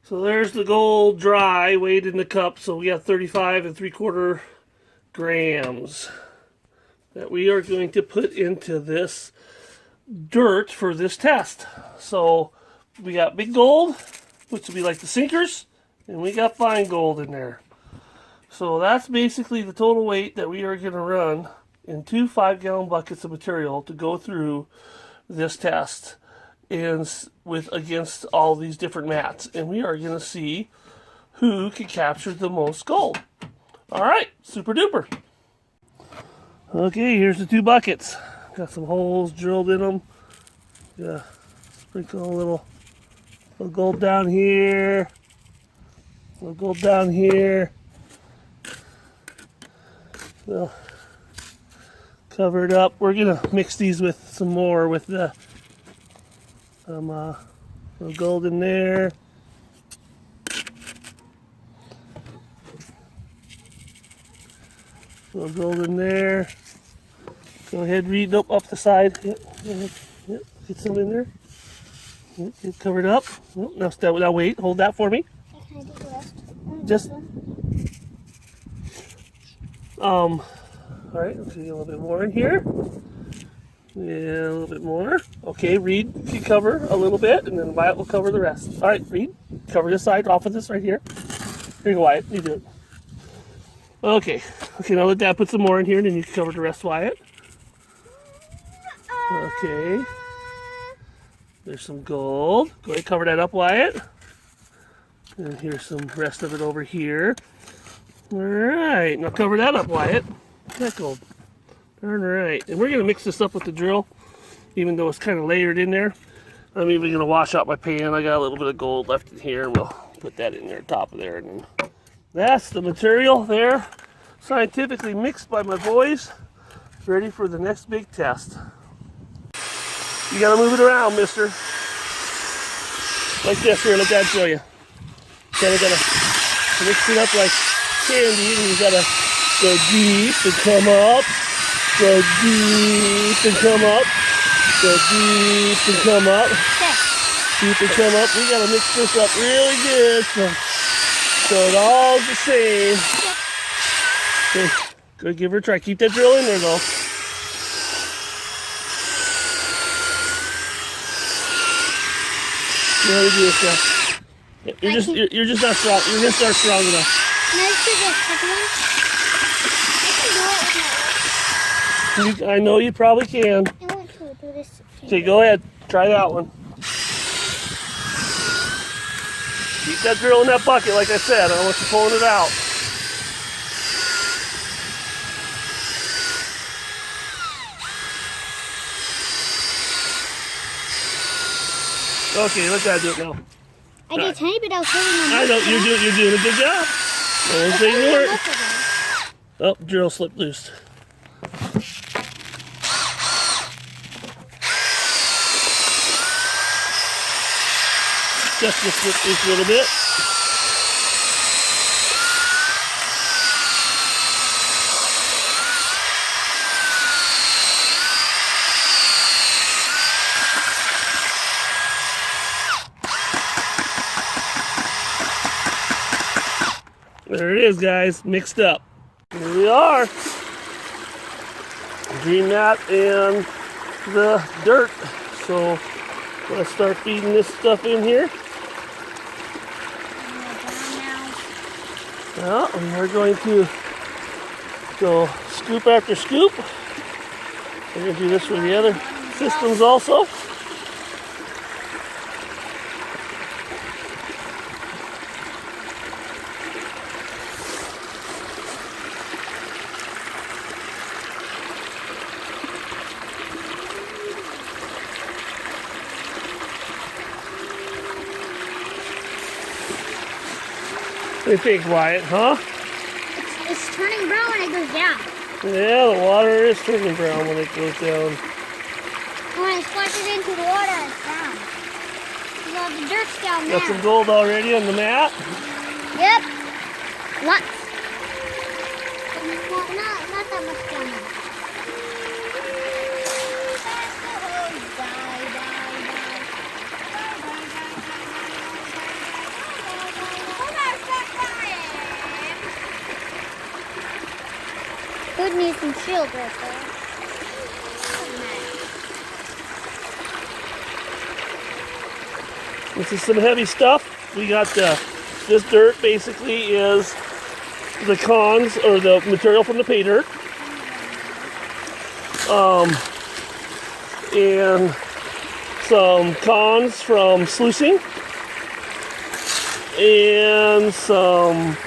So there's the gold dry weighed in the cup. So we got 35 3/4 grams that we are going to put into this dirt for this test. So we got big gold, which would be like the sinkers, and we got fine gold in there. So that's basically the total weight that we are going to run in 2 5-gallon buckets of material to go through this test and against all these different mats. And we are going to see who can capture the most gold. All right, super duper. Okay, here's the 2 buckets. Got some holes drilled in them. Yeah, sprinkle a little gold down here. A little gold down here. So, cover it up. We're gonna mix these with some more with the little gold in there. Little gold in there. Go ahead, Reed. Nope, up the side. Yep, yep. Get some in there. Yep, get covered up. Nope, now wait. Hold that for me. Can I do the rest? Just. All right. Let's get a little bit more in here. Yeah, a little bit more. Okay, Reed can cover a little bit, and then Wyatt will cover the rest. All right, Reed, cover this side off of this right here. Here you go, Wyatt. You do it. Okay. Okay, now let Dad put some more in here, and then you can cover the rest, Wyatt. Okay. There's some gold. Go ahead, cover that up, Wyatt. And here's some rest of it over here. All right, now cover that up, Wyatt. That gold. All right, and we're going to mix this up with the drill, even though it's kind of layered in there. I'm even going to wash out my pan. I got a little bit of gold left in here, and we'll put that in there, top of there. And then that's the material there, scientifically mixed by my boys, ready for the next big test. You got to move it around, mister. Like this here, let Dad show you. Kind of got to mix it up like candy, and you got to go deep and come up. Go deep and come up. Go deep and come up. Deep and come up. We gotta mix this up really good so it all's the same. Okay, go give her a try. Keep that drill in there though. You know how to do this now. You're just not strong. You're just not strong enough. Can I do the second one? I know you probably can. I want to do this. Okay, go ahead. Try that one. Keep that drill in that bucket, like I said. I don't want you pulling it out. Okay, let Dad do it now. I did a tiny bit. I was holding I know you're doing a good job. Don't ignore it. Oh, drill slipped loose. Just slip loose a little bit. There it is, guys, mixed up. Here we are. Green mat and the dirt. So let's start feeding this stuff in here. Well, we are going to go scoop after scoop. We're going to do this with the other systems also. What do you think, Wyatt, huh? It's turning brown when it goes down. Yeah, the water is turning brown when it goes down. When I splash it into the water, it's brown. Well, the dirt's down there. Got some gold already on the mat? Yep. Lots. Well, not that much down there. Could need some shield right there. This is some heavy stuff. We got this dirt basically is the cons or the material from the pay dirt. And some cons from sluicing. And some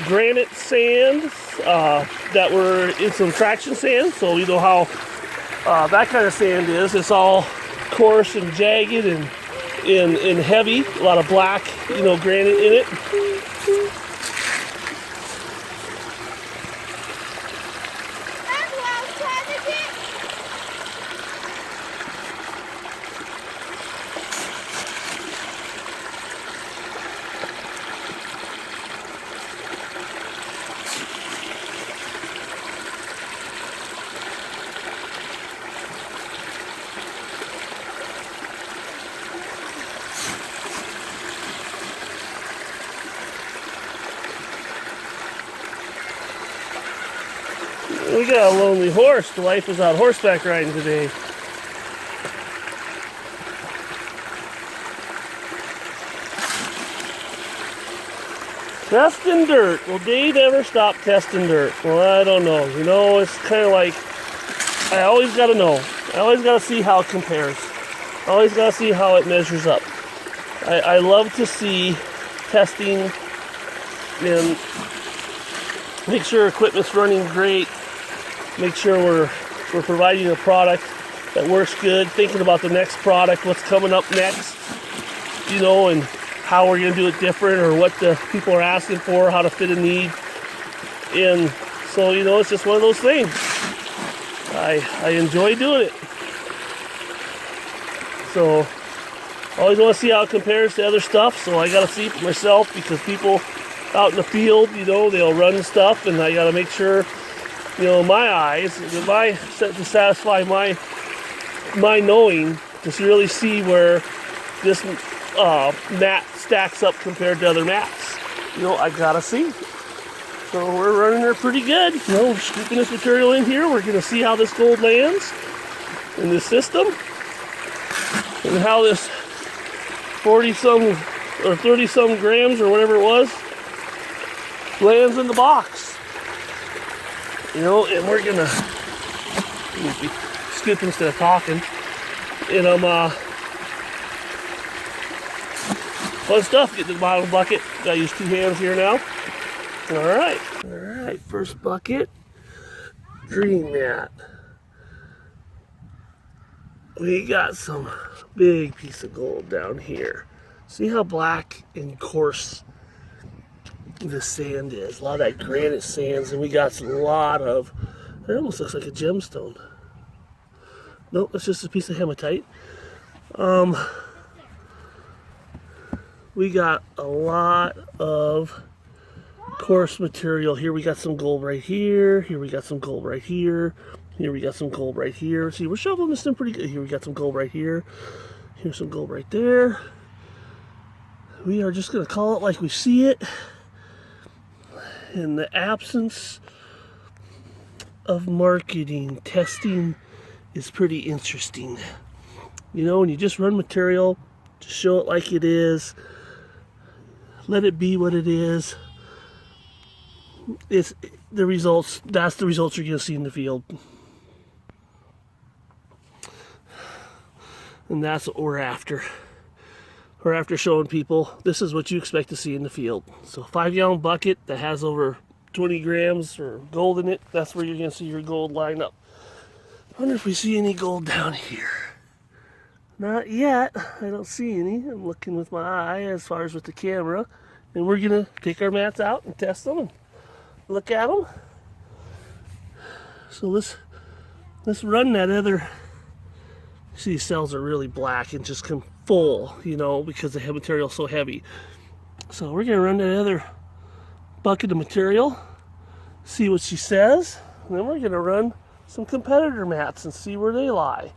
granite sands that were in some traction sand. So you know how that kind of sand is. It's all coarse and jagged and heavy. A lot of black, granite in it. We got a lonely horse. The wife is out horseback riding today. Testing dirt. Will Dave ever stop testing dirt? Well, I don't know. It's kind of like, I always got to know. I always got to see how it compares. I always got to see how it measures up. I love to see testing and make sure equipment's running great. Make sure we're providing a product that works good, thinking about the next product, what's coming up next, and how we're going to do it different or what the people are asking for, how to fit a need. And so, it's just one of those things. I enjoy doing it. So, I always want to see how it compares to other stuff, so I got to see for myself because people out in the field, they'll run stuff and I got to make sure my eyes, to satisfy my knowing, to really see where this mat stacks up compared to other mats. I gotta see. So we're running her pretty good. We're scooping this material in here. We're gonna see how this gold lands in this system and how this 40-some or 30-some grams or whatever it was lands in the box. And we're gonna scoop instead of talking. And fun stuff. Get the bottom bucket. Gotta use 2 hands here now. All right. First bucket, green mat. We got some big piece of gold down here. See how black and coarse the sand is. A lot of that granite sands, and we got a lot of, it almost looks like a gemstone. Nope, that's just a piece of hematite. We got a lot of coarse material. Here we got some gold right here. Here we got some gold right here. Here we got some gold right here. See, we're shoveling this in pretty good. Here we got some gold right here. Here's some gold right there. We are just going to call it like we see it. In the absence of marketing, testing is pretty interesting. When you just run material, just show it like it is, let it be what it is. It's the results. That's the results you're going to see in the field. And that's what we're after. We're after showing people this is what you expect to see in the field. So 5-gallon bucket that has over 20 grams or gold in it, that's where you're going to see your gold line up. I wonder if we see any gold down here. Not yet. I don't see any. I'm looking with my eye as far as with the camera. And we're going to take our mats out and test them and look at them. So let's run that other. See, these cells are really black and just come full, because the material is so heavy. So we're going to run that other bucket of material, see what she says, and then we're going to run some competitor mats and see where they lie.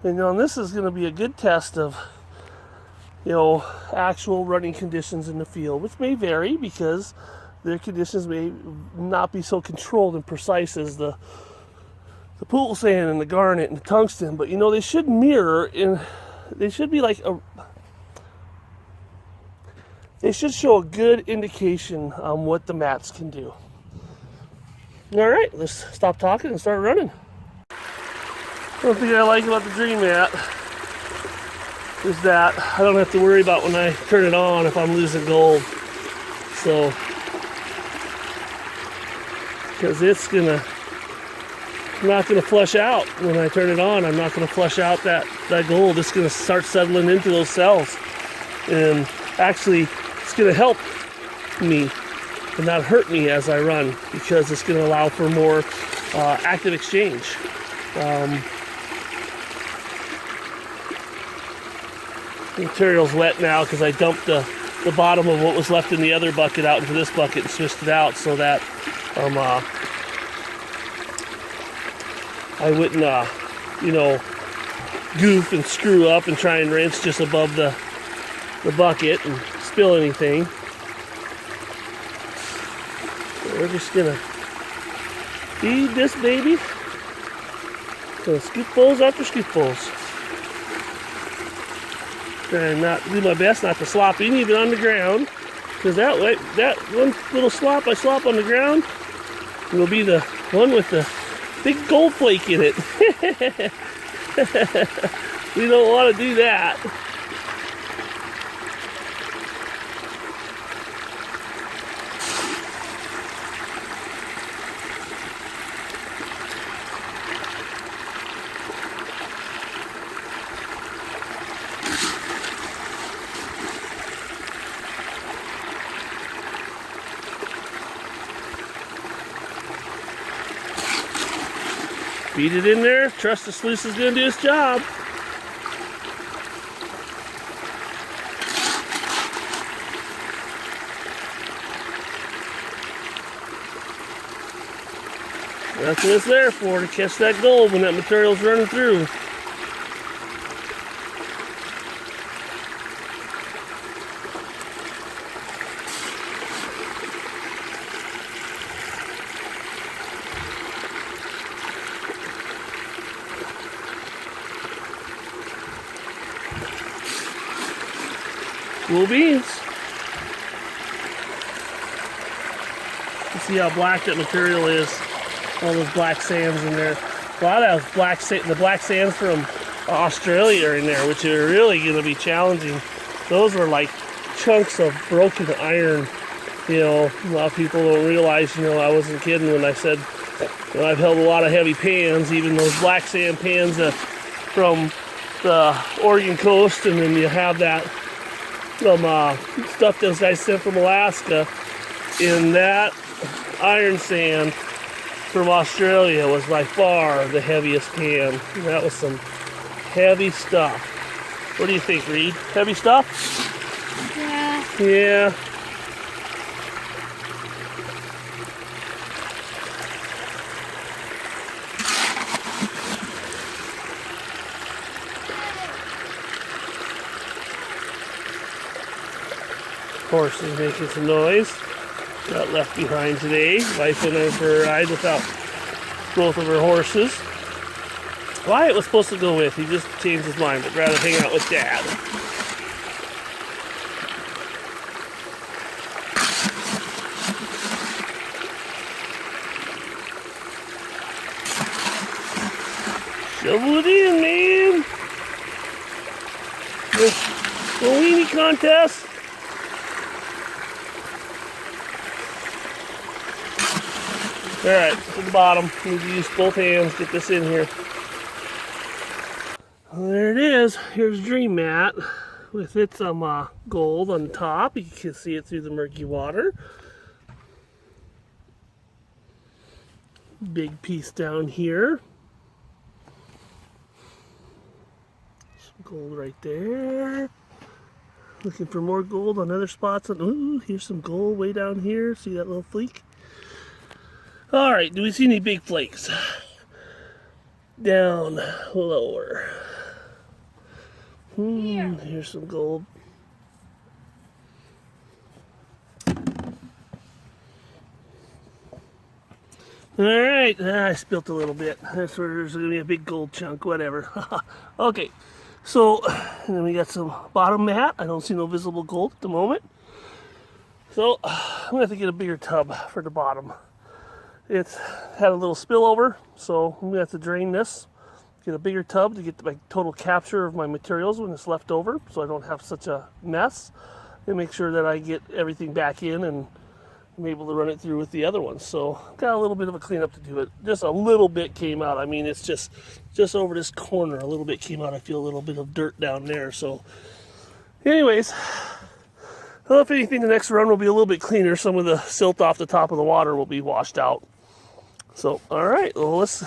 And this is going to be a good test of, actual running conditions in the field, which may vary because their conditions may not be so controlled and precise as the pool sand and the garnet and the tungsten, but you know, they should mirror in, they should be like a, they should show a good indication on what the mats can do. All right, let's stop talking and start running. One thing I like about the Dream Mat is that I don't have to worry about when I turn it on if I'm losing gold. So, because it's not gonna flush out when I turn it on. I'm not gonna flush out that gold. It's gonna start settling into those cells, and actually, it's gonna help me and not hurt me as I run, because it's gonna allow for more active exchange. The material's wet now because I dumped the bottom of what was left in the other bucket out into this bucket and switched it out so that I wouldn't, you know, goof and screw up and try and rinse just above the bucket and spill anything. So we're just gonna feed this baby. So scoopfuls after scoopfuls. And not do my best not to slop any of it on the ground, because that way, that one little slop I slop on the ground will be the one with the big gold flake in it. We don't want to do that. Feed it in there. Trust the sluice is going to do its job. That's what it's there for, to catch that gold when that material's running through. Cool beans. You see how black that material is. All those black sands in there. A lot of the black sands from Australia are in there, which are really going to be challenging. Those are like chunks of broken iron. You know, a lot of people don't realize, you know, I wasn't kidding when I said, you know, I've held a lot of heavy pans, even those black sand pans from the Oregon coast, and then you have that stuff those guys sent from Alaska. In that iron sand from Australia was by far the heaviest pan. That was some heavy stuff. What do you think, Reed? Heavy stuff? Yeah. Yeah. Horse is making some noise. Got left behind today. Wife went out for a ride without both of her horses. Wyatt was supposed to go with. He just changed his mind, but rather hang out with Dad. Shovel it in, man. The weenie contest. Alright, to the bottom. Need to use both hands to get this in here. Well, there it is. Here's Dream Mat with its gold on the top. You can see it through the murky water. Big piece down here. Some gold right there. Looking for more gold on other spots. Ooh, here's some gold way down here. See that little fleek? Alright, do we see any big flakes? Down lower. Here's some gold. Alright, I spilt a little bit. That's where there's going to be a big gold chunk, whatever. Okay, so then we got some bottom mat. I don't see no visible gold at the moment. So I'm going to have to get a bigger tub for the bottom. It's had a little spillover, so I'm going to have to drain this. Get a bigger tub to get my total capture of my materials when it's left over, so I don't have such a mess. And make sure that I get everything back in and I'm able to run it through with the other ones. So got a little bit of a cleanup to do. It just a little bit came out. I mean, it's just over this corner. A little bit came out. I feel a little bit of dirt down there. So anyways, well, if anything, the next run will be a little bit cleaner. Some of the silt off the top of the water will be washed out. So all right, well, let's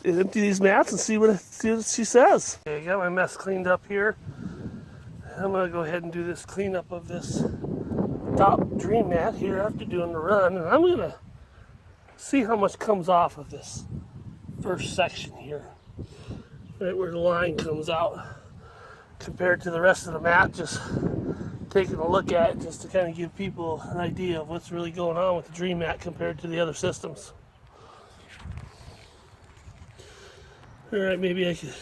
empty these mats and see what she says. Okay, I got my mess cleaned up here. I'm gonna go ahead and do this cleanup of this top dream mat here after doing the run, and I'm gonna see how much comes off of this first section here, right where the line comes out, compared to the rest of the mat. Just taking a look at it just to kind of give people an idea of what's really going on with the dream mat compared to the other systems. All right, maybe I could.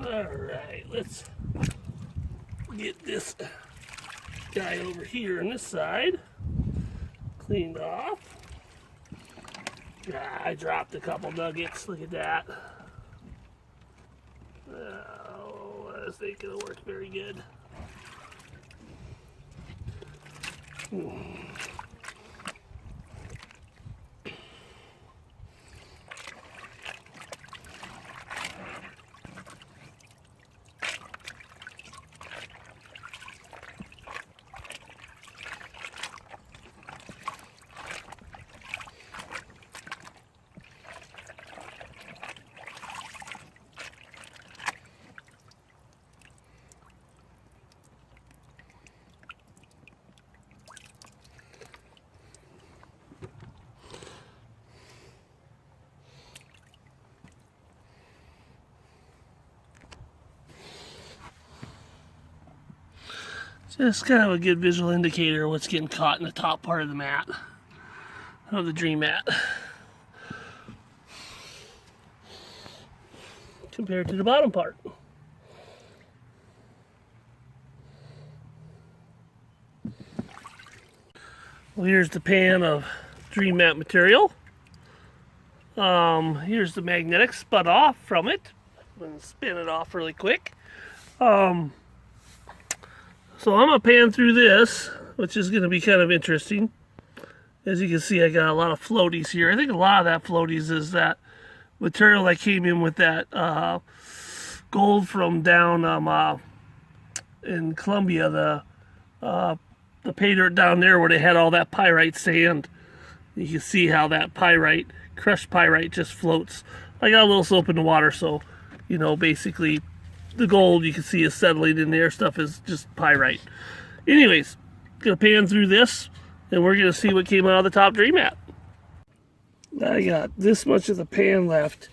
Alright, let's get this guy over here on this side cleaned off. I dropped a couple nuggets, look at that. Oh, I was thinking it worked very good. Just kind of a good visual indicator of what's getting caught in the top part of the mat, of the dream mat, compared to the bottom part. Well, here's the pan of dream mat material. Here's the magnetic spud off from it. I'm going to spin it off really quick. So I'm going to pan through this, which is going to be kind of interesting. As you can see, I got a lot of floaties here. I think a lot of that floaties is that material that came in with that gold from down in Colombia, the pay dirt down there where they had all that pyrite sand. You can see how that pyrite, crushed pyrite, just floats. I got a little soap in the water, so, you know, basically the gold you can see is settling in there. Stuff is just pyrite. Anyways, gonna pan through this and we're gonna see what came out of the top dream mat. I got this much of the pan left,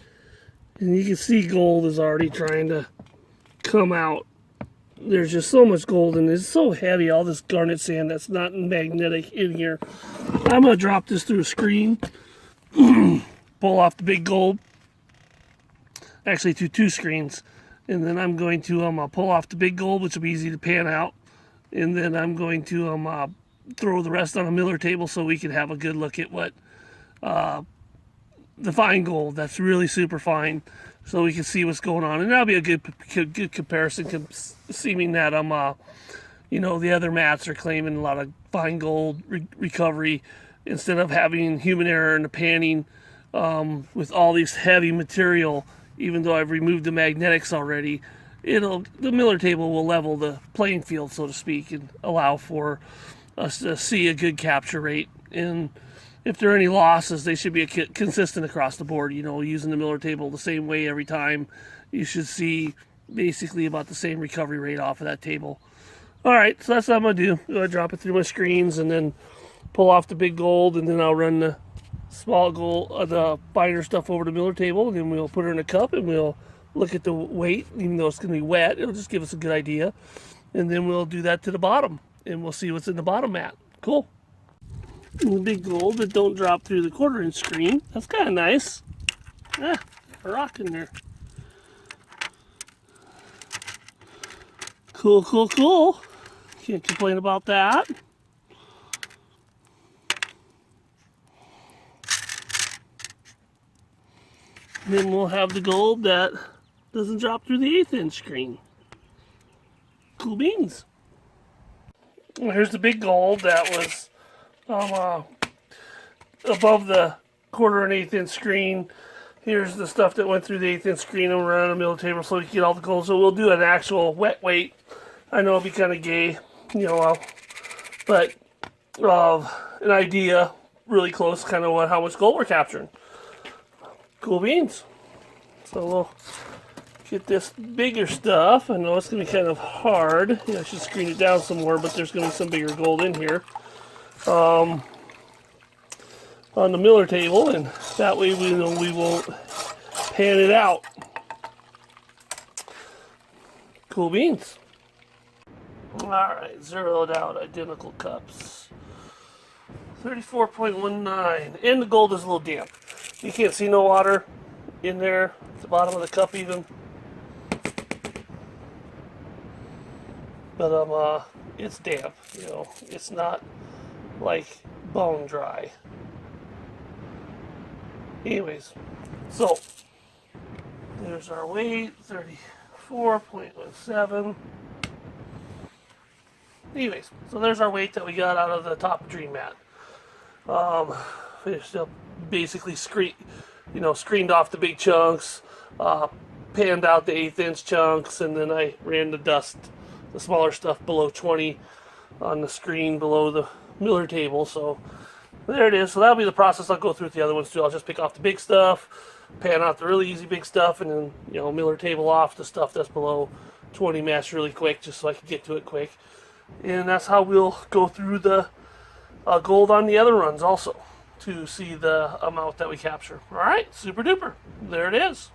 and you can see gold is already trying to come out. There's just so much gold, and it's so heavy, all this garnet sand that's not magnetic in here. I'm gonna drop this through a screen, pull off the big gold, actually through two screens. And then I'm going to pull off the big gold, which will be easy to pan out. And then I'm going to throw the rest on a miller table so we can have a good look at what the fine gold, that's really super fine, so we can see what's going on. And that'll be a good comparison, seeming that you know, the other mats are claiming a lot of fine gold recovery instead of having human error in the panning with all these heavy material. Even though I've removed the magnetics already, the miller table will level the playing field, so to speak, and allow for us to see a good capture rate. And if there are any losses, they should be consistent across the board. You know, using the miller table the same way every time, you should see basically about the same recovery rate off of that table. All right, so that's what I'm gonna do. I'm gonna drop it through my screens and then pull off the big gold, and then I'll run the small gold, the finer stuff over the miller table, and then we'll put her in a cup and we'll look at the weight. Even though it's going to be wet, it'll just give us a good idea. And then we'll do that to the bottom, and we'll see what's in the bottom mat. Cool. And the big gold that don't drop through the 1/4 inch screen. That's kind of nice. Ah, a rock in there. Cool, cool, cool. Can't complain about that. Then we'll have the gold that doesn't drop through the 1/8 inch screen. Cool beans. Well, here's the big gold that was above the 1/4 and 1/8 inch screen. Here's the stuff that went through the 1/8 inch screen and around the middle table so we can get all the gold. So we'll do an actual wet weight. I know it'll be kind of gay, but an idea really close, kind of how much gold we're capturing. Cool beans. So we'll get this bigger stuff. I know it's going to be kind of hard. I should screen it down some more, but there's going to be some bigger gold in here on the miller table, and that way we know we won't pan it out. Cool beans. Alright, zeroed out identical cups. 34.19. And the gold is a little damp. You can't see no water in there at the bottom of the cup even. But it's damp, It's not like bone dry. Anyways, so there's our weight, 34.17. Anyways, so there's our weight that we got out of the top dream mat. Finished up basically screened off the big chunks, panned out the 1/8 inch chunks, and then I ran the smaller stuff below 20 on the screen below the miller table. So there it is. So that'll be the process. I'll go through with the other ones too. I'll just pick off the big stuff, pan out the really easy big stuff, and then miller table off the stuff that's below 20 mesh really quick, just so I can get to it quick. And that's how we'll go through the gold on the other runs also, to see the amount that we capture. Alright, super duper. There it is.